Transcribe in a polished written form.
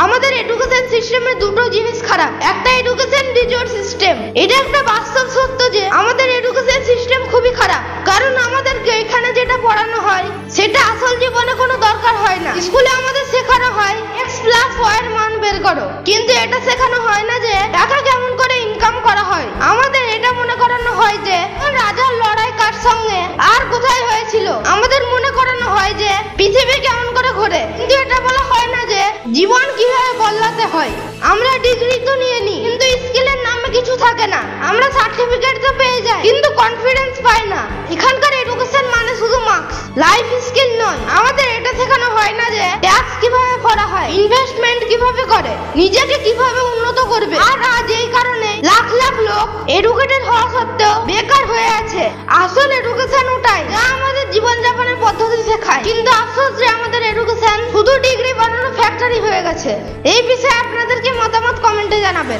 আমাদের এডুকেশন সিস্টেমে দুটো জিনিস খারাপ। একটা এডুকেশন রিসোর্স সিস্টেম, এটা একটা বাস্তব সত্য যে আমাদের এডুকেশন সিস্টেম খুবই খারাপ। কারণ আমাদেরকে এখানে যেটা পড়ানো হয় সেটা আসল জীবনে কোনো দরকার হয় না। স্কুলে আমাদের শেখানো হয় x+y এর মান বের করো, কিন্তু এটা শেখানো হয় না যে টাকা কেমন করে ইনকাম করা হয়। আমাদের এটা মনে করানো হয় যে রাজার লড়াই কার সঙ্গে আর কোথায় হয়েছিল। আমাদের মনে করানো হয় যে পৃথিবী কেমন করে ঘোরে, কিন্তু এটা বলা হয় না যে জীবন কিভাবে বদলাতে হয়। আমরা ডিগ্রি তো নিয়ে নিই, কিন্তু স্কিলের নামে কিছু থাকে না। আমরা সার্টিফিকেট তো পেয়ে যাই, কিন্তু কনফিডেন্স পাই না। এখানকার এডুকেশন মানে শুধু মার্কস, লাইফ স্কিল নয়। আমাদের এটা শেখানো হয় না যে ট্যাক্স কিভাবে ভরা হয়, ইনভেস্টমেন্ট কিভাবে করে, নিজেকে কিভাবে উন্নত করবে। আর আজ এই কারণে লাখ লাখ লোক এডুকেটেড হওয়া সত্ত্বেও বেকার হয়ে আছে। আসল এডুকেশন ওটাই যা আমাদের জীবনযাপনের পদ্ধতি শেখায়, কিন্তু আফসোস যে আমাদের এডুকেশন শুধু ডিগ্রি বানানো ফ্যাক্টরি হয়ে গেছে। এই বিষয়ে আপনাদের কি মতামত কমেন্টে জানাবেন।